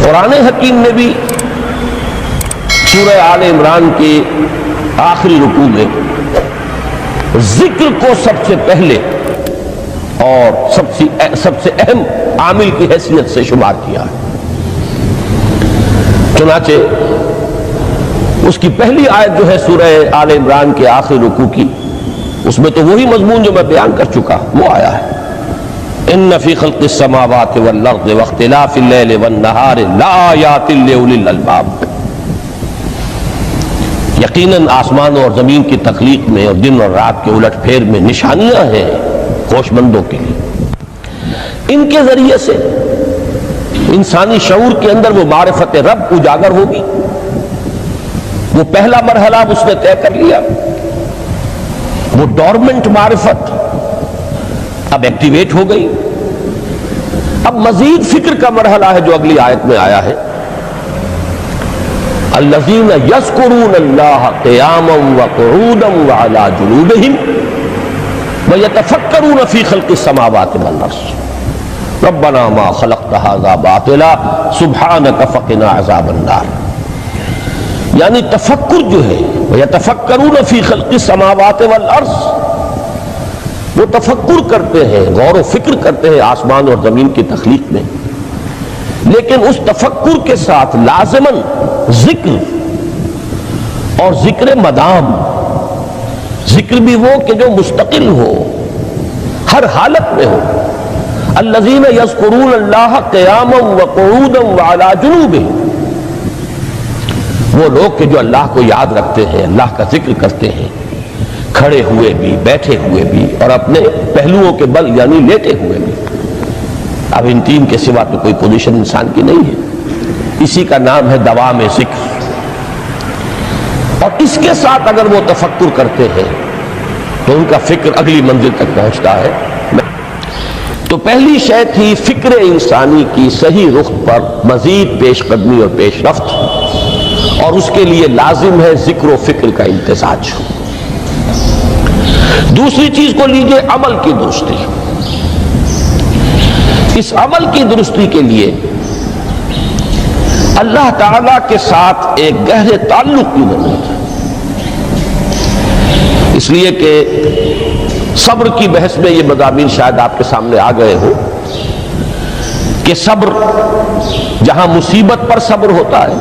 قرآن حکیم نے بھی سورہ آل عمران کے آخری رکوع میں ذکر کو سب سے پہلے اور سب سے اہم عامل کی حیثیت سے شمار کیا ہے۔ چنانچہ اس کی پہلی آیت جو ہے سورہ آل عمران کے آخری رکوع کی، اس میں تو وہی مضمون جو میں بیان کر چکا وہ آیا ہے، ان فی خلق السماوات والارض واختلاف اللیل والنہار لآیات لأولی الالباب، یقیناً آسمانوں اور زمین کی تخلیق میں اور دن اور رات کے الٹ پھیر میں نشانیاں ہیں ہوش مندوں کے لیے۔ ان کے ذریعے سے انسانی شعور کے اندر وہ معرفت رب اجاگر ہوگی۔ وہ پہلا مرحلہ اس نے طے کر لیا، وہ ڈورمنٹ معرفت اب ایکٹیویٹ ہو گئی۔ اب مزید فکر کا مرحلہ ہے جو اگلی آیت میں آیا ہے، الذین یذکرون اللہ قیاما وقعودا وعلی جنوبہم ویتفکرون فی خلق السماوات والارض ربنا ما خلقت ھذا باطلا سبحانک فقنا عذاب النار۔ یعنی تفکر جو ہے ویتفکرون فی خلق السماوات والارض، وہ تفکر کرتے ہیں، غور و فکر کرتے ہیں آسمان اور زمین کی تخلیق میں، لیکن اس تفکر کے ساتھ لازماً ذکر، اور ذکر مدام، ذکر بھی وہ کہ جو مستقل ہو، ہر حالت میں ہو۔ الذین یذکرون اللہ قیاما وقعودا وعلی جنوبہم، وہ لوگ کہ جو اللہ کو یاد رکھتے ہیں، اللہ کا ذکر کرتے ہیں، کھڑے ہوئے بھی، بیٹھے ہوئے بھی، اور اپنے پہلوؤں کے بل یعنی لیٹے ہوئے بھی۔ اب ان تین کے سوا تو کوئی پوزیشن انسان کی نہیں ہے، اسی کا نام ہے دوام ذکر۔ اور اس کے ساتھ اگر وہ تفکر کرتے ہیں تو ان کا فکر اگلی منزل تک پہنچتا ہے۔ تو پہلی شے تھی فکر انسانی کی صحیح رخ پر مزید پیش قدمی اور پیش رفت، اور اس کے لیے لازم ہے ذکر و فکر کا امتزاج۔ دوسری چیز کو لیجئے عمل کی درستی۔ اس عمل کی درستی کے لیے اللہ تعالیٰ کے ساتھ ایک گہرے تعلق کی ضرورت ہے، اس لیے کہ صبر کی بحث میں یہ مضامین شاید آپ کے سامنے آ گئے ہو کہ صبر، جہاں مصیبت پر صبر ہوتا ہے،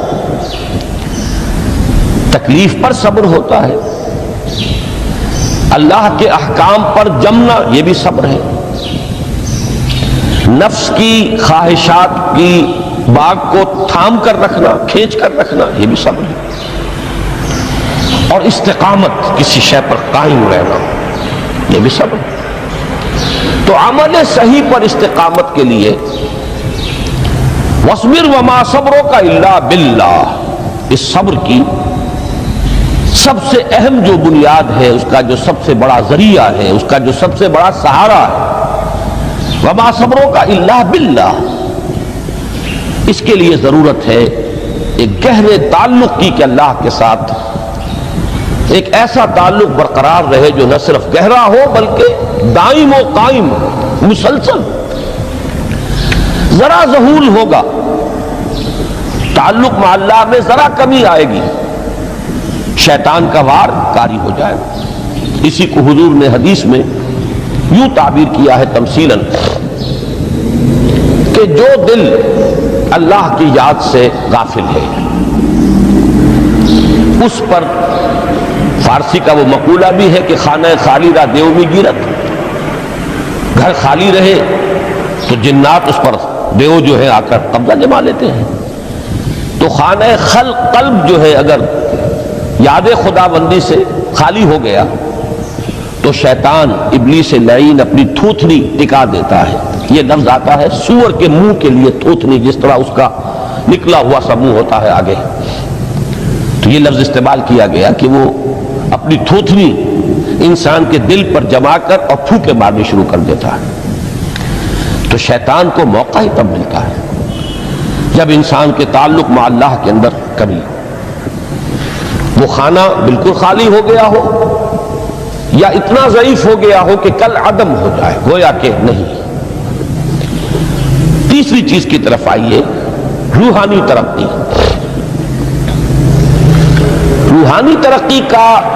تکلیف پر صبر ہوتا ہے، اللہ کے احکام پر جمنا یہ بھی صبر ہے، نفس کی خواہشات کی باغ کو تھام کر رکھنا، کھینچ کر رکھنا یہ بھی صبر ہے، اور استقامت کسی شے پر قائم رہنا یہ بھی صبر ہے۔ تو عمل صحیح پر استقامت کے لیے وَاصْبِرْ وَمَا صَبْرُكَ إِلَّا بِاللَّهِ، اس صبر کی سب سے اہم جو بنیاد ہے، اس کا جو سب سے بڑا ذریعہ ہے، اس کا جو سب سے بڑا سہارا ہے، وَمَا صَبْرُكَ إِلَّا بِاللَّهِ، اس کے لیے ضرورت ہے ایک گہرے تعلق کی کہ اللہ کے ساتھ ایک ایسا تعلق برقرار رہے جو نہ صرف گہرا ہو بلکہ دائم و قائم، مسلسل۔ ذرا ظہول ہوگا، تعلق مع اللہ میں ذرا کمی آئے گی، شیطان کا وار کاری ہو جائے گا۔ اسی کو حضور نے حدیث میں یوں تعبیر کیا ہے تمثیلاً کہ جو دل اللہ کی یاد سے غافل ہے اس پر، فارسی کا وہ مقولہ بھی ہے کہ خانہ خالی را دیو میں گیرت، گھر خالی رہے تو جنات اس پر دیو جو ہے آ کر قبضہ جما لیتے ہیں۔ تو خانہ قلب جو ہے اگر یاد خدا بندی سے خالی ہو گیا تو شیطان ابلیس لعین اپنی تھوتنی ٹکا دیتا ہے۔ یہ لفظ آتا ہے سور کے منہ کے لیے تھوتنی، جس طرح اس کا نکلا ہوا سا منہ ہوتا ہے آگے، تو یہ لفظ استعمال کیا گیا کہ وہ اپنی تھوتنی انسان کے دل پر جما کر اور پھونکے مارنی شروع کر دیتا ہے۔ تو شیطان کو موقع ہی تب ملتا ہے جب انسان کے تعلق مع اللہ کے اندر کمی، وہ خانہ بالکل خالی ہو گیا ہو یا اتنا ضعیف ہو گیا ہو کہ کل عدم ہو جائے، گویا کہ نہیں۔ تیسری چیز کی طرف آئیے روحانی ترقی. روحانی ترقی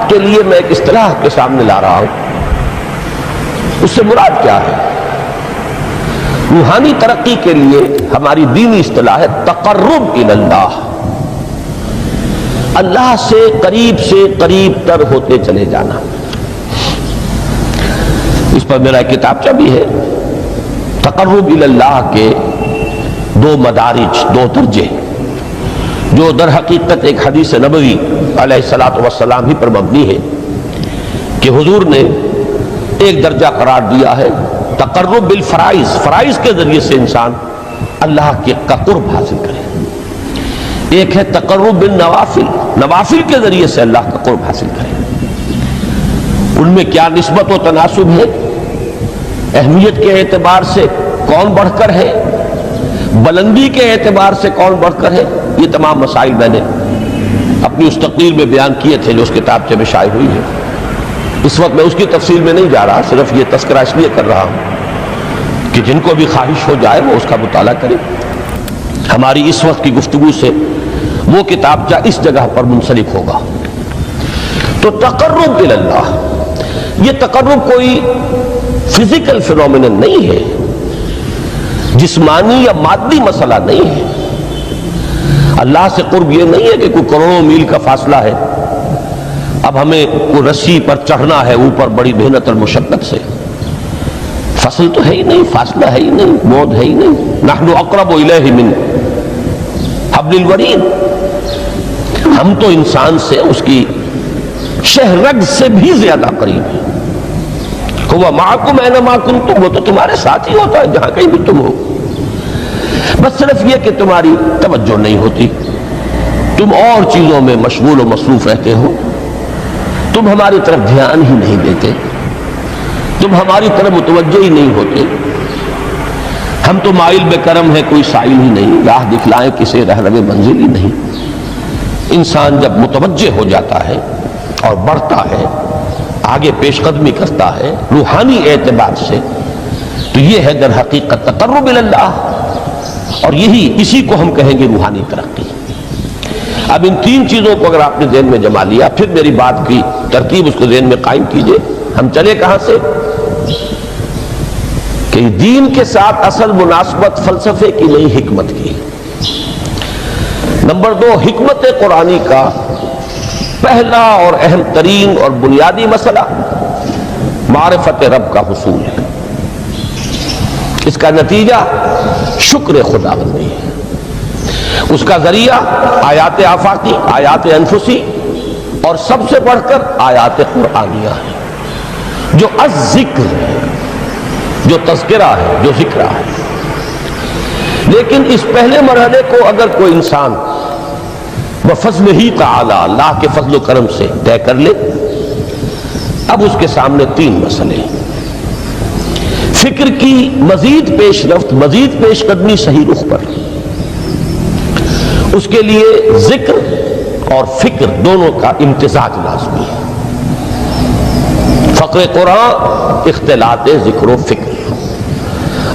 کے لیے میں ایک اصطلاح کے سامنے لا رہا ہوں. اس سے مراد کیا ہے؟ روحانی ترقی کے لیے ہماری دینی اصطلاح ہے تقرب الی اللہ. اللہ سے قریب تر ہوتے چلے جانا. اس پر میرا ایک کتابچہ بھی ہے. تقرب الی اللہ کے دو مدارج، دو درجے، جو در حقیقت ایک حدیث نبوی علیہ الصلوۃ والسلام ہی پر مبنی ہے کہ حضور نے ایک درجہ قرار دیا ہے تقرب بالفرائض. فرائض کے ذریعے سے انسان اللہ کے قرب حاصل کرے. ایک ہے تقرب بالنوافل، نوافل کے ذریعے سے اللہ کا قرب حاصل کرے. ان میں کیا نسبت و تناسب ہے؟ اہمیت کے اعتبار سے کون بڑھ کر ہے؟ بلندی کے اعتبار سے کون بڑھ کر ہے؟ یہ تمام مسائل میں نے اپنی اس تقریر میں بیان کیے تھے جو اس کتابچے میں شائع ہوئی ہے. اس وقت میں اس کی تفصیل میں نہیں جا رہا، صرف یہ تذکرہ اس لیے کر رہا ہوں کہ جن کو بھی خواہش ہو جائے وہ اس کا مطالعہ کرے. ہماری اس وقت کی گفتگو سے وہ کتابچہ اس جگہ پر منسلک ہوگا. تو تقرب الی اللہ، یہ تقرب کوئی فزیکل فینومینن نہیں ہے، جسمانی یا مادی مسئلہ نہیں ہے. اللہ سے قرب یہ نہیں ہے کہ کوئی کروڑوں میل کا فاصلہ ہے، اب ہمیں کوئی رسی پر چڑھنا ہے اوپر بڑی محنت اور مشقت سے. فصل تو ہے ہی نہیں، فاصلہ ہے ہی نہیں، موت ہے ہی نہیں. نحن اقرب الیہ من حبل الورید. ہم تو انسان سے اس کی شہرگ سے بھی زیادہ قریب ہیں. ہوا معکم اینما کنتم، وہ تو تمہارے ساتھ ہی ہوتا ہے جہاں کہیں بھی تم ہو. بس صرف یہ کہ تمہاری توجہ نہیں ہوتی، تم اور چیزوں میں مشغول و مصروف رہتے ہو، تم ہماری طرف دھیان ہی نہیں دیتے، تم ہماری طرف متوجہ ہی نہیں ہوتے. ہم تو مائل بے کرم ہے، کوئی سائل ہی نہیں، راہ دکھلائیں کسے رہنم منزل ہی نہیں. انسان جب متوجہ ہو جاتا ہے اور بڑھتا ہے، آگے پیش قدمی کرتا ہے روحانی اعتبار سے، تو یہ ہے در حقیقت تقرب الی اللہ. اور اسی کو ہم کہیں گے روحانی ترقی. اب ان تین چیزوں کو اگر آپ نے ذہن میں جما لیا، پھر میری بات کی ترکیب اس کو ذہن میں قائم کیجئے. ہم چلے کہاں سے؟ کہ دین کے ساتھ اصل مناسبت فلسفے کی نہیں، حکمت کی. نمبر 2، حکمت قرآنی کا پہلا اور اہم ترین اور بنیادی مسئلہ معرفت رب کا حصول ہے. اس کا نتیجہ شکر خداوندی ہے. اس کا ذریعہ آیات آفاقی، آیات انفسی، اور سب سے بڑھ کر آیات قرآنیہ ہے جو الذکر ہے، جو تذکرہ ہے، جو ذکرہ ہے. لیکن اس پہلے مرحلے کو اگر کوئی انسان بفضل ہی تعالی، اللہ کے فضل و کرم سے طے کر لے، اب اس کے سامنے تین مسئلے. فکر کی مزید پیش رفت، مزید پیش قدمی صحیح رخ پر. اس کے لیے ذکر اور فکر دونوں کا امتزاج لازمی ہے. فقر قرآن اختلاط ذکر و فکر.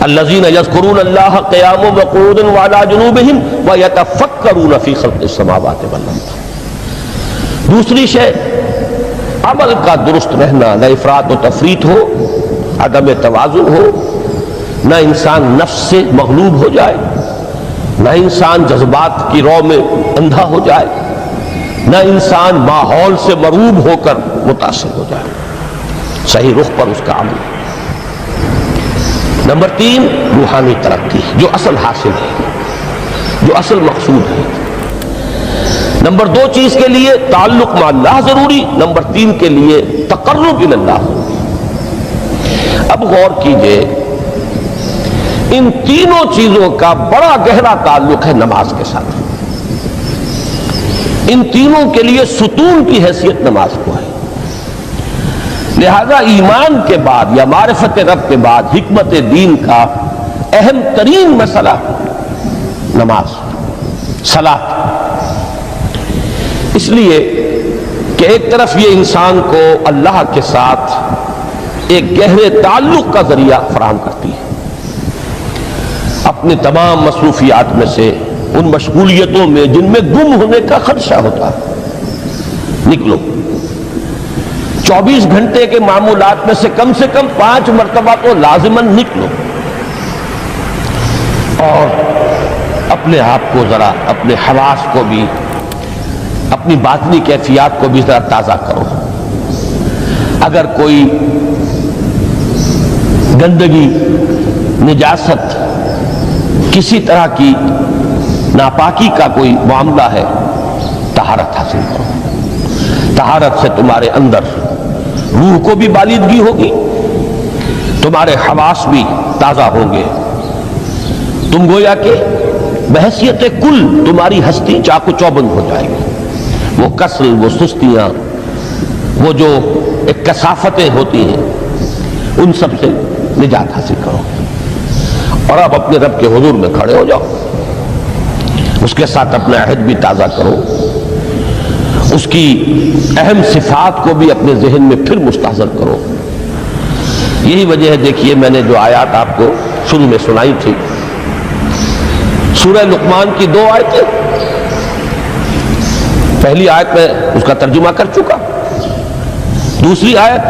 الذین یذکرون اللہ قیاما وقعودا وعلی جنوبہم ویتفکرون فی خلق السماوات والارض. دوسری شے عمل کا درست رہنا، نہ افراط و تفریط ہو، عدم توازن ہو، نہ انسان نفس سے مغلوب ہو جائے، نہ انسان جذبات کی رو میں اندھا ہو جائے، نہ انسان ماحول سے مرعوب ہو کر متاثر ہو جائے. صحیح رخ پر اس کا عمل. نمبر 3، روحانی ترقی، جو اصل حاصل ہے، جو اصل مقصود ہے. نمبر 2 چیز کے لیے تعلق مع اللہ ضروری، نمبر 3 کے لیے تقرب الی اللہ. اب غور کیجئے، ان تینوں چیزوں کا بڑا گہرا تعلق ہے نماز کے ساتھ. ان تینوں کے لیے ستون کی حیثیت نماز کو ہے. لہذا ایمان کے بعد یا معرفت رب کے بعد حکمت دین کا اہم ترین مسئلہ نماز، صلاۃ. اس لیے کہ ایک طرف یہ انسان کو اللہ کے ساتھ ایک گہرے تعلق کا ذریعہ فراہم کرتی ہے. اپنے تمام مصروفیات میں سے ان مشغولیتوں میں جن میں گم ہونے کا خدشہ ہوتا ہے، نکلو۔ 24 گھنٹے کے معمولات میں سے کم 5 مرتبہ تو لازماً نکلو، اور اپنے آپ کو ذرا، اپنے حواس کو بھی، اپنی باطنی کیفیات کو بھی ذرا تازہ کرو۔ اگر کوئی گندگی، نجاست، کسی طرح کی ناپاکی کا کوئی معاملہ ہے، طہارت حاصل کرو۔ طہارت سے تمہارے اندر روح کو بھی بالیدگی ہوگی، تمہارے حواس بھی تازہ ہوں گے، تم گویا کہ بحیثیت کل تمہاری ہستی چاق و چوبند ہو جائے گی۔ وہ کسل، وہ سستیاں، وہ جو ایک کثافتیں ہوتی ہیں، ان سب سے نجات حاصل کرو، اور اب اپنے رب کے حضور میں کھڑے ہو جاؤ، اس کے ساتھ اپنا عہد بھی تازہ کرو، اس کی اہم صفات کو بھی اپنے ذہن میں پھر مستحضر کرو۔ یہی وجہ ہے، دیکھیے میں نے جو آیات آپ کو شروع میں سنائی تھی، سورہ لقمان کی 2 آیتیں، پہلی آیت میں اس کا ترجمہ کر چکا، دوسری آیت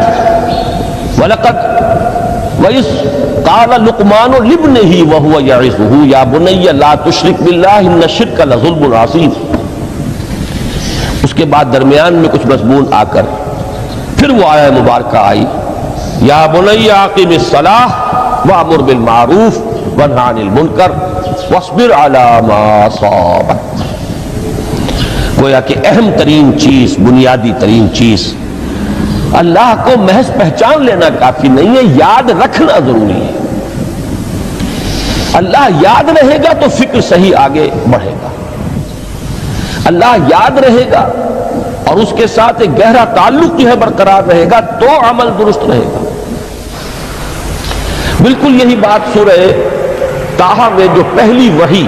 وَلَقَدْ وَإِذْ قَالَ لُقْمَانُ لِابْنِهِ وَهُوَ يَعِظُهُ يَا بُنَيَّ لَا تُشْرِكْ بِاللَّهِ إِنَّ الشِّرْكَ لَظُلْمٌ عَظِيمٌ۔ اس کے بعد درمیان میں کچھ مضمون آ کر پھر وہ آیہ مبارکہ آئی، یا بنی اقم الصلاۃ وامر بالمعروف وانہ عن المنکر واصبر علی ما اصابک۔ گویا کہ اہم ترین چیز، بنیادی ترین چیز، اللہ کو محض پہچان لینا کافی نہیں ہے، یاد رکھنا ضروری ہے۔ اللہ یاد رہے گا تو فکر صحیح آگے بڑھے گا، اللہ یاد رہے گا اور اس کے ساتھ ایک گہرا تعلق جو ہے برقرار رہے گا تو عمل درست رہے گا۔ بالکل یہی بات سورہ طٰہٰ میں جو پہلی وحی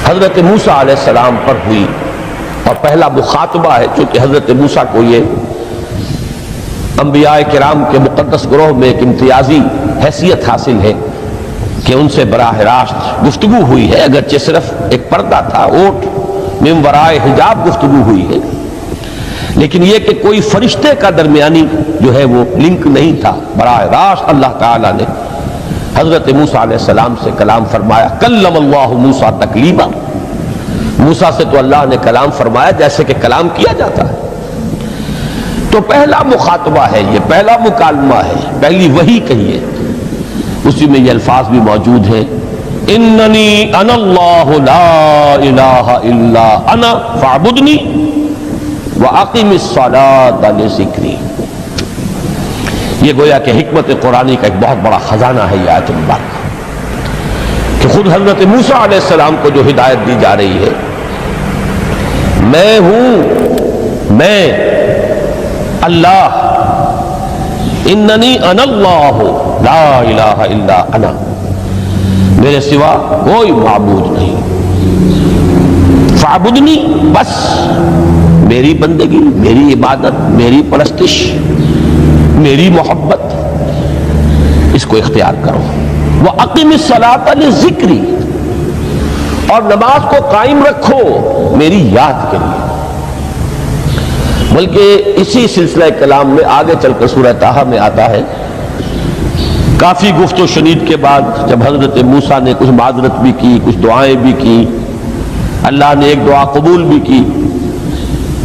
حضرت موسیٰ علیہ السلام پر ہوئی، اور پہلا مخاطبہ ہے، چونکہ حضرت موسیٰ کو یہ انبیاء کرام کے مقدس گروہ میں ایک امتیازی حیثیت حاصل ہے کہ ان سے براہ راست گفتگو ہوئی ہے، اگرچہ صرف ایک پردہ تھا، اوٹ من ورائے حجاب گفتگو ہوئی ہے، لیکن یہ کہ کوئی فرشتے کا درمیانی جو ہے وہ لنک نہیں تھا، براہ راست اللہ تعالیٰ نے حضرت موسیٰ علیہ السلام سے کلام فرمایا۔ کلم اللہ موسیٰ تکلیما، موسیٰ سے تو اللہ نے کلام فرمایا جیسے کہ کلام کیا جاتا ہے۔ تو پہلا مخاطبہ ہے، یہ پہلا مکالمہ ہے، پہلی وحی کہیے، اسی میں یہ الفاظ بھی موجود ہیں، اننی انا اللہ لا الہ الا انا فاعبدنی واقم الصلاۃ لذکری۔ یہ گویا کہ حکمت قرآنی کا ایک بہت بڑا خزانہ ہے یہ آیت مبارکہ، کہ خود حضرت موسیٰ علیہ السلام کو جو ہدایت دی جا رہی ہے، میں ہوں، میں اللہ، اننی انا اللہ لا الہ الا انا، میرے سوا کوئی معبود نہیں، فاعبدنی، بس میری بندگی، میری عبادت، میری پرستش، میری محبت، اس کو اختیار کرو۔ وَأَقِمِ الصَّلَاةَ لِذِكْرِي، اور نماز کو قائم رکھو میری یاد کے لیے۔ بلکہ اسی سلسلہ کلام میں آگے چل کر سورہ طٰہٰ میں آتا ہے، کافی گفت و شنید کے بعد جب حضرت موسیٰ نے کچھ معذرت بھی کی، کچھ دعائیں بھی کی، اللہ نے ایک دعا قبول بھی کی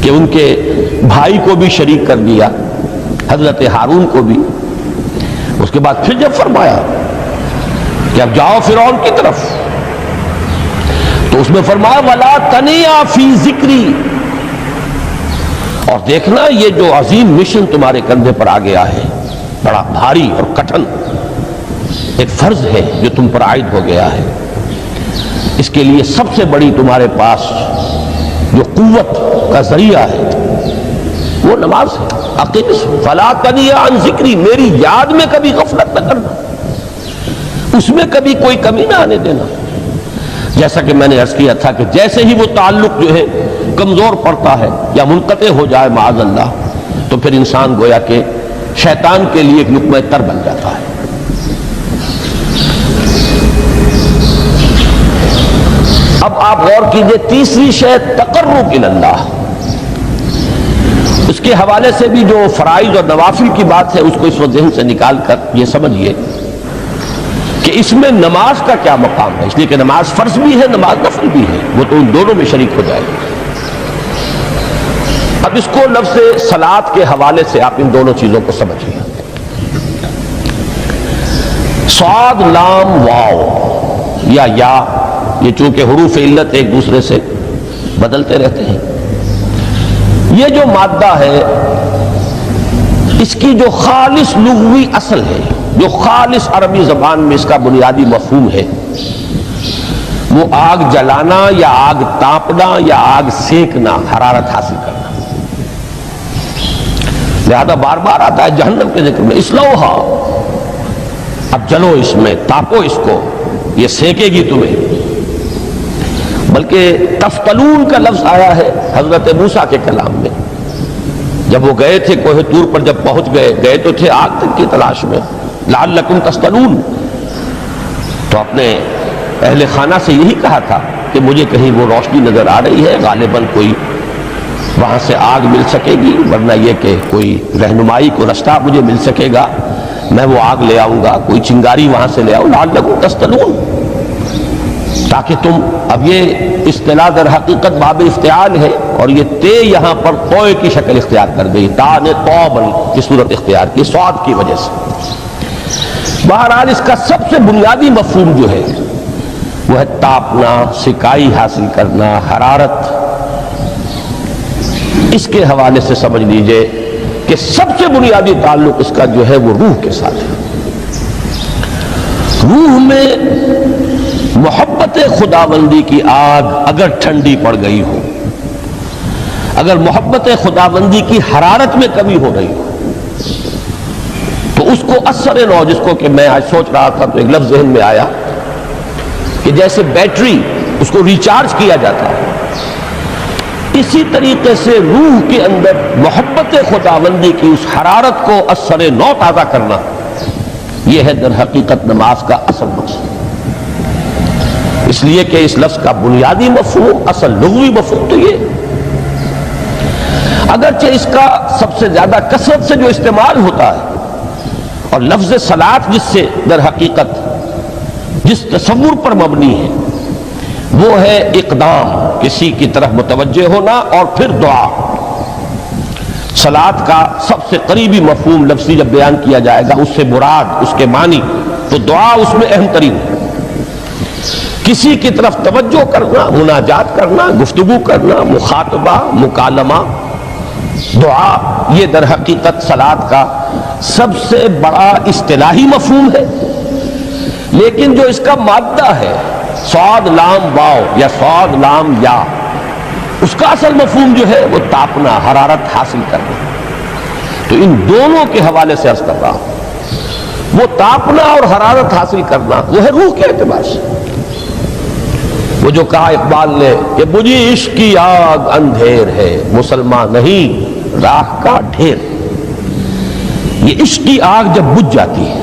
کہ ان کے بھائی کو بھی شریک کر دیا، حضرت ہارون کو بھی۔ اس کے بعد پھر جب فرمایا کہ اب جاؤ فرعون کی طرف، تو اس میں فرمایا وَلَا تَنِيَا فِي ذِكْرِي، اور دیکھنا یہ جو عظیم مشن تمہارے کندھے پر آ گیا ہے، بڑا بھاری اور کٹھن ایک فرض ہے جو تم پر عائد ہو گیا ہے، اس کے لیے سب سے بڑی تمہارے پاس جو قوت کا ذریعہ ہے وہ نماز ہے۔ اقیم فلا تنیا عن ذکری، میری یاد میں کبھی غفلت نہ کرنا، اس میں کبھی کوئی کمی نہ آنے دینا۔ جیسا کہ میں نے عرض کیا تھا کہ جیسے ہی وہ تعلق جو ہے کمزور پڑتا ہے یا منقطع ہو جائے معاذ اللہ، تو پھر انسان گویا کہ شیطان کے لیے ایک لقمہ تر بن جاتا ہے۔ اب آپ غور کیجئے تیسری شے تقرب اللہ، اس کے حوالے سے بھی جو فرائض اور نوافل کی بات ہے اس کو اس وقت ذہن سے نکال کر یہ سمجھیے کہ اس میں نماز کا کیا مقام ہے، اس لیے کہ نماز فرض بھی ہے، نماز نفل بھی ہے، وہ تو ان دونوں میں شریک ہو جائے گی۔ اب اس کو لفظ صلاۃ کے حوالے سے آپ ان دونوں چیزوں کو سمجھیے۔ صاد لام واو یا یہ چونکہ حروف علت ایک دوسرے سے بدلتے رہتے ہیں، یہ جو مادہ ہے اس کی جو خالص لغوی اصل ہے، جو خالص عربی زبان میں اس کا بنیادی مفہوم ہے، وہ آگ جلانا یا آگ تاپنا یا آگ سینکنا، حرارت حاصل کرنا۔ لہذا بار بار آتا ہے جہنم کے ذکر میں اسلوہا، اب جلو اس میں، تاپو اس کو، یہ سینکے گی تمہیں۔ بلکہ تفتلون کا لفظ آیا ہے حضرت موسیٰ کے کلام میں، جب وہ گئے تھے کوہ طور پر، جب پہنچ گئے تو تھے آگ تک کی تلاش میں، لعلکم تفتلون، تو اپنے اہل خانہ سے یہی کہا تھا کہ مجھے کہیں وہ روشنی نظر آ رہی ہے، غالباً کوئی وہاں سے آگ مل سکے گی، ورنہ یہ کہ کوئی رہنمائی کو رستہ مجھے مل سکے گا، میں وہ آگ لے آؤں گا، کوئی چنگاری وہاں سے لے آؤں، لعلکم تفتلون، تاکہ تم، اب یہ اصطلاح در حقیقت باب افتعال ہے، اور یہ تے یہاں پر توئے کی شکل اختیار کر گئی، تا نے توبل کی صورت اختیار کی صاد کی وجہ سے۔ بہرحال اس کا سب سے بنیادی مفہوم جو ہے وہ ہے تاپنا، سکائی حاصل کرنا، حرارت۔ اس کے حوالے سے سمجھ لیجئے کہ سب سے بنیادی تعلق اس کا جو ہے وہ روح کے ساتھ ہے۔ روح میں محبت خداوندی کی آگ اگر ٹھنڈی پڑ گئی ہو، اگر محبت خداوندی کی حرارت میں کمی ہو رہی ہو، تو اس کو اثر نو، جس کو کہ میں آج سوچ رہا تھا تو ایک لفظ ذہن میں آیا کہ جیسے بیٹری اس کو ریچارج کیا جاتا ہے، اسی طریقے سے روح کے اندر محبت خداوندی کی اس حرارت کو اثر نو تازہ کرنا، یہ ہے در حقیقت نماز کا اصل مقصد۔ اس لیے کہ اس لفظ کا بنیادی مفہوم، اصل لغوی مفہوم تو یہ، اگرچہ اس کا سب سے زیادہ کثرت سے جو استعمال ہوتا ہے، اور لفظ صلاۃ جس سے در حقیقت جس تصور پر مبنی ہے وہ ہے اقدام، کسی کی طرف متوجہ ہونا اور پھر دعا۔ صلاۃ کا سب سے قریبی مفہوم لفظی جب بیان کیا جائے گا، اس سے مراد، اس کے معنی، تو دعا اس میں اہم ترین ہے۔ کسی کی طرف توجہ کرنا، مناجات کرنا، گفتگو کرنا، مخاطبہ، مکالمہ، دعا، یہ در حقیقت صلاۃ کا سب سے بڑا اصطلاحی مفہوم ہے۔ لیکن جو اس کا مادہ ہے، صاد لام واو یا صاد لام یا، اس کا اصل مفہوم جو ہے وہ تاپنا، حرارت حاصل کرنا۔ تو ان دونوں کے حوالے سے عرض کر رہا ہوں، وہ تاپنا اور حرارت حاصل کرنا وہ ہے روح کے اعتبار سے۔ وہ جو کہا اقبال نے کہ بجھی عشق کی آگ اندھیر ہے، مسلمان نہیں راہ کا ڈھیر۔ یہ عشق کی آگ جب بجھ جاتی ہے،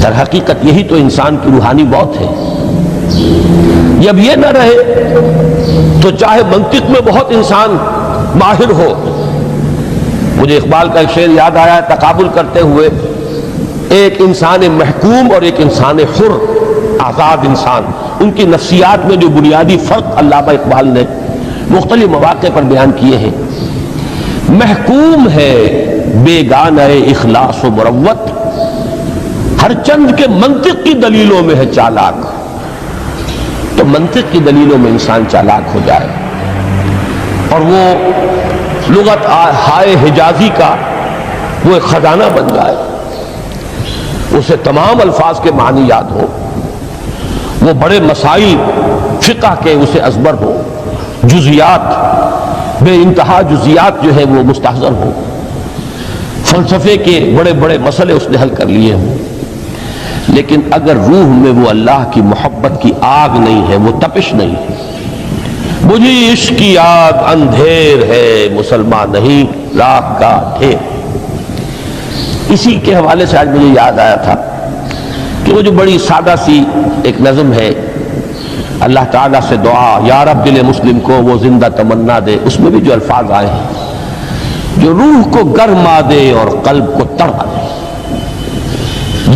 در حقیقت یہی تو انسان کی روحانی موت ہے۔ جب یہ نہ رہے تو چاہے منطق میں بہت انسان ماہر ہو، مجھے اقبال کا ایک شعر یاد آیا ہے تقابل کرتے ہوئے، ایک انسان محکوم اور ایک انسان حر، آزاد انسان، ان کی نفسیات میں جو بنیادی فرق علامہ اقبال نے مختلف مواقع پر بیان کیے ہیں۔ محکوم ہے بیگانہ اخلاص و مروت، ہر چند کے منطق کی دلیلوں میں ہے چالاک۔ تو منطق کی دلیلوں میں انسان چالاک ہو جائے اور وہ لغت ہائے حجازی کا وہ ایک خزانہ بن جائے، اسے تمام الفاظ کے معنی یاد ہو، وہ بڑے مسائل فقہ کے اسے ازبر ہو، جزیات، بے انتہا جزیات جو ہے وہ مستحضر ہو، فلسفے کے بڑے بڑے مسئلے اس نے حل کر لیے ہوں، لیکن اگر روح میں وہ اللہ کی محبت کی آگ نہیں ہے، وہ تپش نہیں ہے، مجھے عشق کی آگ اندھیر ہے، مسلمان نہیں راہ کا ڈھیر۔ اسی کے حوالے سے آج مجھے یاد آیا تھا کہ وہ جو بڑی سادہ سی ایک نظم ہے اللہ تعالیٰ سے دعا یا رب دل مسلم کو وہ زندہ تمنا دے، اس میں بھی جو الفاظ آئے ہیں جو روح کو گرما دے اور قلب کو تڑپا دے،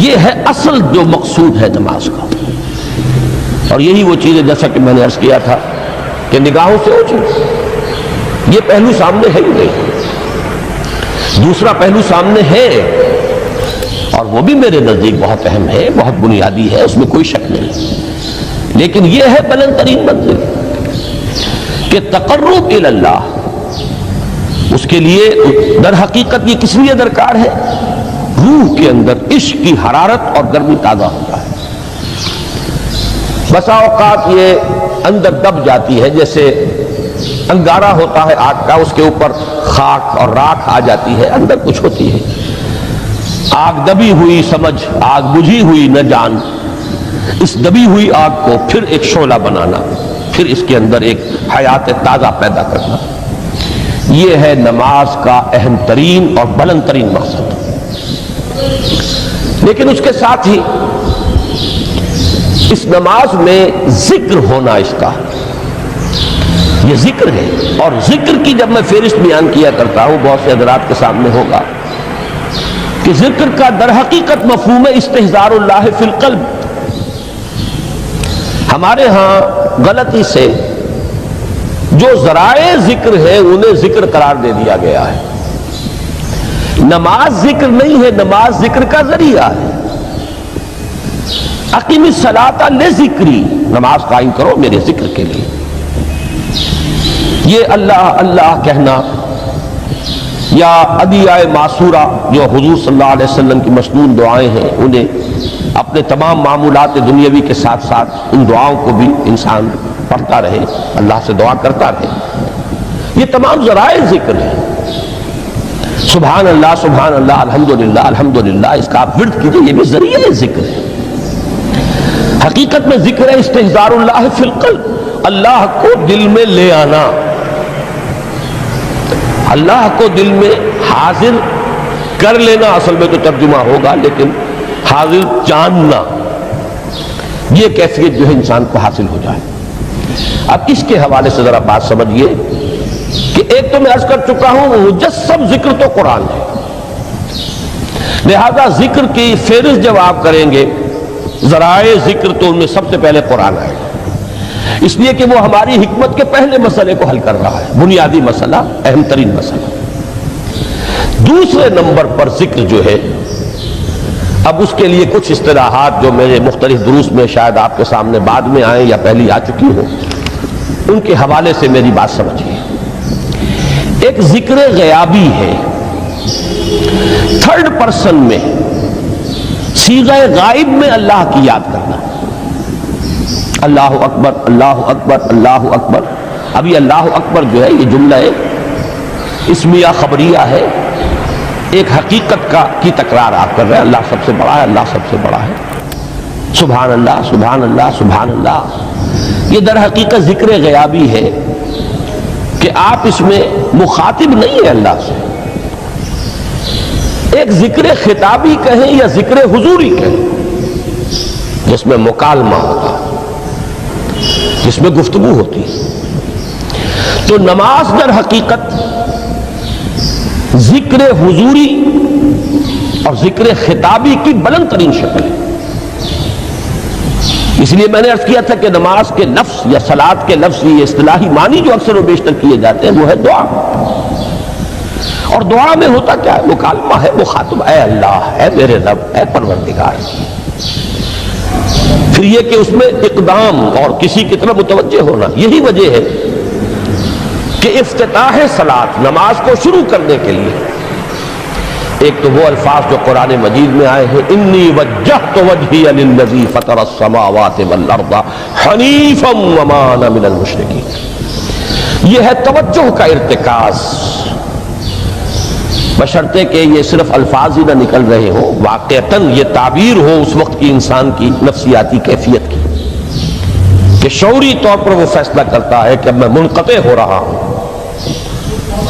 یہ ہے اصل جو مقصود ہے نماز کا۔ اور یہی وہ چیز ہے جیسا کہ میں نے عرض کیا تھا کہ نگاہوں سے اوجھی، یہ پہلو سامنے ہے ہی نہیں، دوسرا پہلو سامنے ہے اور وہ بھی میرے نزدیک بہت اہم ہے، بہت بنیادی ہے، اس میں کوئی شک نہیں، لیکن یہ ہے بلند ترین منزل کہ تقرب الی اللہ، اس کے لیے در حقیقت یہ کس لیے درکار ہے؟ روح کے اندر عشق کی حرارت اور گرمی تازہ ہوتا ہے۔ بسا اوقات یہ اندر دب جاتی ہے، جیسے انگارہ ہوتا ہے آگ کا، اس کے اوپر خاک اور راکھ آ جاتی ہے، اندر کچھ ہوتی ہے، آگ دبی ہوئی سمجھ، آگ بجھی ہوئی نہ جان، اس دبی ہوئی آگ کو پھر ایک شعلہ بنانا، پھر اس کے اندر ایک حیات تازہ پیدا کرنا، یہ ہے نماز کا اہم ترین اور بلند ترین مقصد۔ لیکن اس کے ساتھ ہی اس نماز میں ذکر ہونا، اس کا یہ ذکر ہے، اور ذکر کی جب میں فہرست بیان کیا کرتا ہوں بہت سے حضرات کے سامنے ہوگا کہ ذکر کا در حقیقت مفہوم ہے استحضار اللہ فی القلب۔ ہمارے ہاں غلطی سے جو ذرائع ذکر ہے انہیں ذکر قرار دے دیا گیا ہے۔ نماز ذکر نہیں ہے، نماز ذکر کا ذریعہ ہے۔ اقیم الصلاۃ لذکری، نماز قائم کرو میرے ذکر کے لیے۔ یہ اللہ اللہ کہنا یا ادعیہ معصورہ جو حضور صلی اللہ علیہ وسلم کی مسنون دعائیں ہیں، انہیں اپنے تمام معمولات دنیاوی کے ساتھ ساتھ ان دعاؤں کو بھی انسان پڑھتا رہے، اللہ سے دعا کرتا رہے، یہ تمام ذرائع ذکر ہیں۔ سبحان اللہ الحمدللہ الحمدللہ، اس کا آپ ورد کیجئے، یہ بھی ذریعہ ذکر ہے۔ حقیقت میں ذکر ہے استحضار اللہ فی القلب، اللہ کو دل میں لے آنا، اللہ کو دل میں حاضر کر لینا، اصل میں تو ترجمہ ہوگا، لیکن حاضر جاننا، یہ کیفیت جو ہے انسان کو حاصل ہو جائے۔ اب اس کے حوالے سے ذرا بات سمجھیے کہ ایک تو میں عرض کر چکا ہوں مجسم ذکر تو قرآن ہے، لہذا ذکر کی فہرست جب آپ کریں گے ذرائع ذکر تو ان میں سب سے پہلے قرآن آئے گا، اس لیے کہ وہ ہماری حکمت کے پہلے مسئلے کو حل کر رہا ہے، بنیادی مسئلہ، اہم ترین مسئلہ۔ دوسرے نمبر پر ذکر جو ہے، اب اس کے لیے کچھ اصطلاحات جو میرے مختلف دروس میں شاید آپ کے سامنے بعد میں آئیں یا پہلی آ چکی ہوں، ان کے حوالے سے میری بات سمجھیے۔ ایک ذکر غیابی ہے، تھرڈ پرسن میں، صیغہ غائب میں اللہ کی یاد کرنا، اللہ اکبر اللہ اکبر اللہ اکبر۔ اب یہ اللہ اکبر جو ہے یہ جملہ اسمیہ خبریہ ہے، ایک حقیقت کی تکرار آپ کر رہے ہیں، اللہ سب سے بڑا ہے، اللہ سب سے بڑا ہے، سبحان اللہ سبحان اللہ سبحان اللہ۔ یہ در حقیقت ذکر غیابی ہے کہ آپ اس میں مخاطب نہیں ہیں اللہ سے، ایک ذکر خطابی کہیں یا ذکر حضوری کہیں، جس میں مکالمہ ہوتا ہے، جس میں گفتگو ہوتی ہے۔ تو نماز در حقیقت ذکر حضوری اور ذکر خطابی کی بلند ترین شکل ہے۔ اس لیے میں نے عرض کیا تھا کہ نماز کے لفظ یا صلاۃ کے لفظ یہ اصطلاحی معنی جو اکثر و بیشتر کیے جاتے ہیں وہ ہے دعا، اور دعا میں ہوتا کیا ہے؟ مکالمہ ہے، مخاطب، اے اللہ، اے میرے رب، اے پروردگار۔ پھر یہ کہ اس میں اقدام اور کسی کی طرف متوجہ ہونا، یہی وجہ ہے کہ افتتاح صلاۃ، نماز کو شروع کرنے کے لیے ایک تو وہ الفاظ جو قرآن مجید میں آئے ہیں، انی وجہت وجہی للذی فطر السماوات والارض حنیفا وما انا من المشرکین، یہ ہے توجہ کا ارتکاز، بشرطے کہ یہ صرف الفاظ ہی نہ نکل رہے ہوں، واقعتاً یہ تعبیر ہو اس وقت کی انسان کی نفسیاتی کیفیت کی، کہ شعوری طور پر وہ فیصلہ کرتا ہے کہ اب میں منقطع ہو رہا ہوں،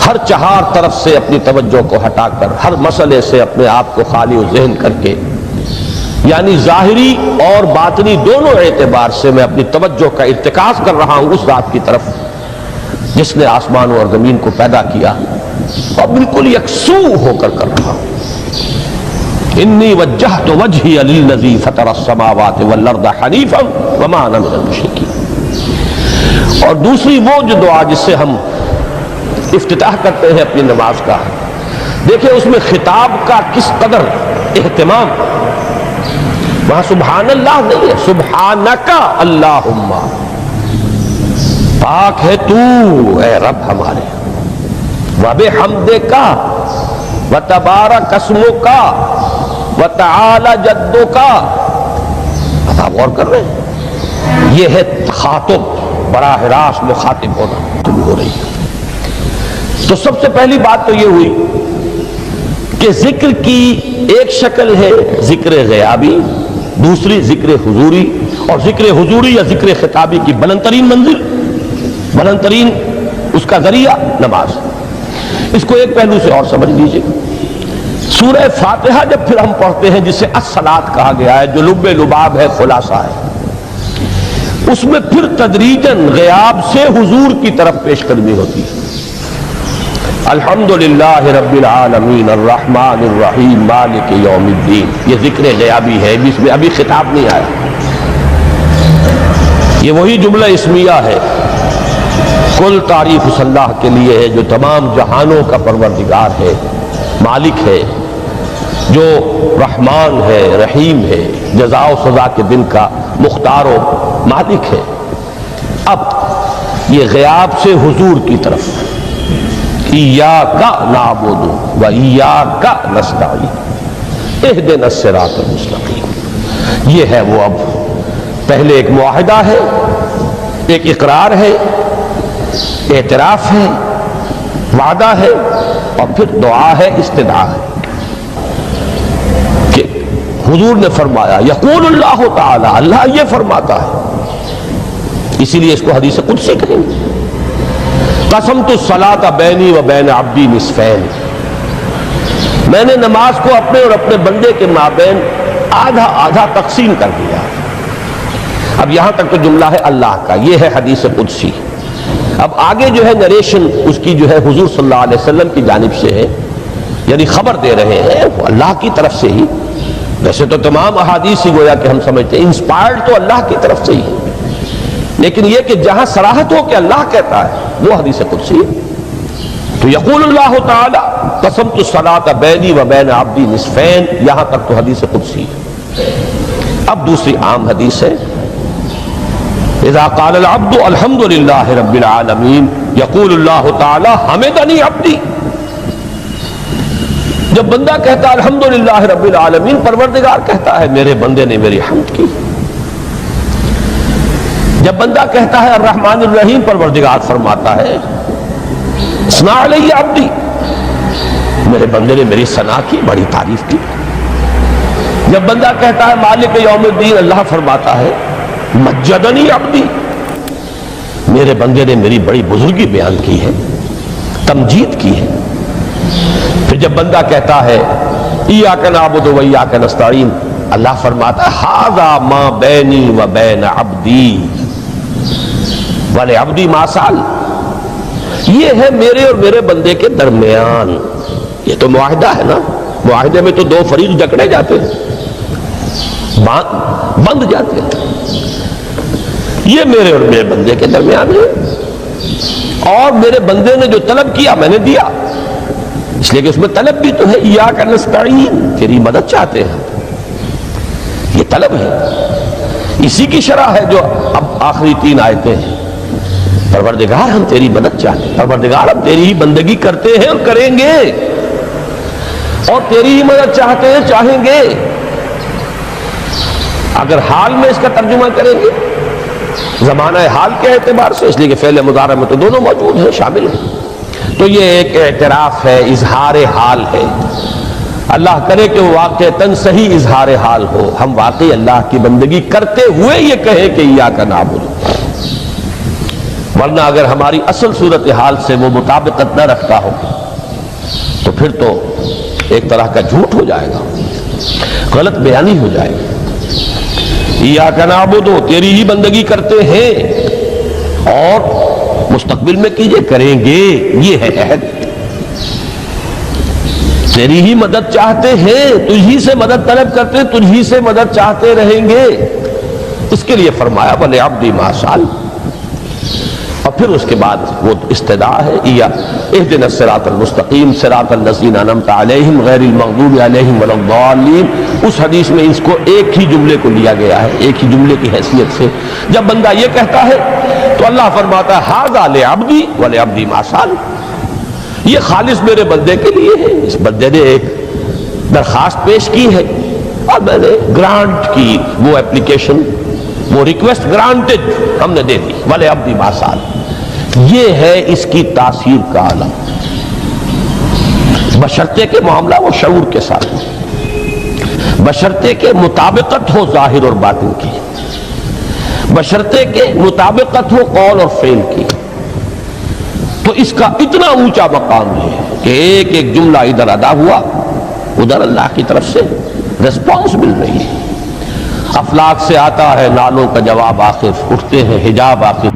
ہر چہار طرف سے اپنی توجہ کو ہٹا کر، ہر مسئلے سے اپنے آپ کو خالی و ذہن کر کے یعنی ظاہری اور باطنی دونوں اعتبار سے میں اپنی توجہ کا ارتکاز کر رہا ہوں اس ذات کی طرف جس نے آسمانوں اور زمین کو پیدا کیا، اور بالکل یکسو ہو کر رہا ہوں۔ انی وجہت وجہی للذی فطر السماوات والارض حنیفا وما انا من المشرکین۔ اور دوسری وہ جو دعا جس سے ہم افتتاح کرتے ہیں اپنی نماز کا، دیکھیں اس میں خطاب کا کس قدر اہتمام، وہاں سبحان اللہ نہیں ہے، سبحانک اللہم، پاک ہے تو اے رب ہمارے، وبحمدک وتبارک اسمک وتعالی جدک۔ اب آپ غور کر رہے ہیں، یہ ہے تخاطب، براہ راست مخاطب ہونا ہو رہی ہے۔ تو سب سے پہلی بات تو یہ ہوئی کہ ذکر کی ایک شکل ہے ذکر غیابی، دوسری ذکر حضوری، اور ذکر حضوری یا ذکر خطابی کی بلند ترین منزل، بلند ترین اس کا ذریعہ نماز۔ اس کو ایک پہلو سے اور سمجھ لیجئے، سورہ فاتحہ جب پھر ہم پڑھتے ہیں جسے الصلاۃ کہا گیا ہے، جو لب لباب ہے، خلاصہ ہے، اس میں پھر تدریجاً غیاب سے حضور کی طرف پیش قدمی ہوتی ہے۔ الحمدللہ رب العالمین الرحمن الرحیم مالک یوم الدین، یہ ذکر غیابی ہے، اس میں ابھی خطاب نہیں آیا، یہ وہی جملہ اسمیہ ہے۔ کل تعریف اس اللہ کے لیے ہے جو تمام جہانوں کا پروردگار ہے، مالک ہے، جو رحمان ہے، رحیم ہے، جزا و سزا کے دن کا مختار و مالک ہے۔ اب یہ غیاب سے حضور کی طرف، ایاک نعبد و ایاک نستعین اہدنا الصراط المستقیم، یہ ہے وہ۔ اب پہلے ایک معاہدہ ہے، ایک اقرار ہے، اعتراف ہے، وعدہ ہے، اور پھر دعا ہے، استدعا ہے کہ حضور نے فرمایا، یقول اللہ تعالی، اللہ یہ فرماتا ہے، اسی لیے اس کو حدیث قدسی کہیں گے، قسمت الصلاۃ بینی و بین عبدی نصفین، میں نے نماز کو اپنے اور اپنے بندے کے مابین آدھا آدھا تقسیم کر دیا۔ اب یہاں تک تو جملہ ہے اللہ کا، یہ ہے حدیث قدسی۔ اب آگے جو ہے نریشن اس کی جو ہے حضور صلی اللہ علیہ وسلم کی جانب سے ہے، یعنی خبر دے رہے ہیں اللہ کی طرف سے ہی۔ ویسے تو تمام احادیث ہی گویا کہ ہم سمجھتے ہیں انسپائرڈ تو اللہ کی طرف سے ہی، لیکن یہ کہ جہاں صراحت ہو کہ اللہ کہتا ہے وہ حدیث قدسی ہے۔ تو یقول اللہ تعالی قسمت الصلاۃ بینی و بین عبدی نصفین، یہاں تک تو حدیث قدسی ہے۔ اب دوسری عام حدیث ہے، اذا قال العبد الحمد للہ رب العالمین یقول اللہ تعالی حمدنی عبدی، جب بندہ کہتا ہے الحمدللہ رب العالمین، پروردگار کہتا ہے میرے بندے نے میری حمد کی۔ جب بندہ کہتا ہے الرحمن الرحیم، پروردگار فرماتا ہے ثنا علی عبدی، میرے بندے نے میری ثنا کی، بڑی تعریف کی۔ جب بندہ کہتا ہے مالک یوم الدین، اللہ فرماتا ہے مجدنی عبدی، میرے بندے نے میری بڑی بزرگی بیان کی ہے، تمجید کی ہے۔ پھر جب بندہ کہتا ہے ایاک نعبد و ایاک نستعین، اللہ فرماتا ہے ھذا ما بینی و بین عبدی ولعبدی ما سأل، یہ ہے میرے اور میرے بندے کے درمیان۔ یہ تو معاہدہ ہے نا، معاہدے میں تو دو فریق جکڑے جاتے ہیں، بند جاتے ہیں، یہ میرے اور میرے بندے کے درمیان ہے، اور میرے بندے نے جو طلب کیا میں نے دیا، اس لیے کہ اس میں طلب بھی تو ہے، ایاک نستعین، تیری مدد چاہتے ہیں، یہ طلب ہے، اسی کی شرح ہے جو اب آخری تین آیتیں ہیں۔ پروردگار ہم تیری مدد چاہتے ہیں، پروردگار ہم تیری ہی بندگی کرتے ہیں اور کریں گے، اور تیری ہی مدد چاہتے ہیں، چاہیں گے۔ اگر حال میں اس کا ترجمہ کریں گے زمانہ حال کے اعتبار سے، اس لیے کہ فعل مضارع میں تو دونوں موجود ہیں، شامل ہیں، تو یہ ایک اعتراف ہے، اظہار حال ہے۔ اللہ کرے کہ وہ واقعتاً صحیح اظہار حال ہو، ہم واقعی اللہ کی بندگی کرتے ہوئے یہ کہیں کہ ایاک نعبد، ورنہ اگر ہماری اصل صورتحال سے وہ مطابقت نہ رکھتا ہو تو پھر تو ایک طرح کا جھوٹ ہو جائے گا، غلط بیانی ہو جائے گی۔ ایاک نعبد، تیری ہی بندگی کرتے ہیں، اور مستقبل میں کیجئے، کریں گے، یہ ہے عہد، تیری ہی مدد چاہتے ہیں، تجھی سے مدد طلب کرتے، تجھی سے مدد چاہتے رہیں گے۔ اس کے لیے فرمایا وَلِعَبْدِي مَا سَأَلَ، اور پھر اس کے بعد وہ استدعا ہے اهْدِنَا الصِّرَاطَ الْمُسْتَقِيمَ صِرَاطَ الَّذِينَ أَنْعَمْتَ عَلَيْهِمْ غَيْرِ الْمَغْضُوبِ عَلَيْهِمْ وَلَا الضَّالِّينَ۔ اس حدیث میں اس کو ایک ہی جملے کو لیا گیا ہے، ایک ہی جملے کی حیثیت سے۔ جب بندہ یہ کہتا ہے تو اللہ فرماتا ہے هَذَا لِعَبْدِي وَلِعَبْدِي مَا سَأَلَ، یہ خالص میرے بندے کے لیے ہے، اس بندے نے ایک درخواست پیش کی ہے اور میں نے گرانٹ کی، وہ اپلیکیشن، وہ ریکویسٹ گرانٹڈ ہم نے دے دی، وَلِعَبْدِي مَا سَأَلَ۔ یہ ہے اس کی تاثیر کا عالم، بشرطے کے معاملہ وہ شعور کے ساتھ، بشرطے کے مطابقت ہو ظاہر اور باطن کی، بشرطے کے مطابقت ہو قول اور فعل کی، تو اس کا اتنا اونچا مقام ہے کہ ایک ایک جملہ ادھر ادا ہوا، ادھر اللہ کی طرف سے ریسپانس مل رہی ہے۔ افلاک سے آتا ہے نالوں کا جواب، آخر اٹھتے ہیں حجاب، آخر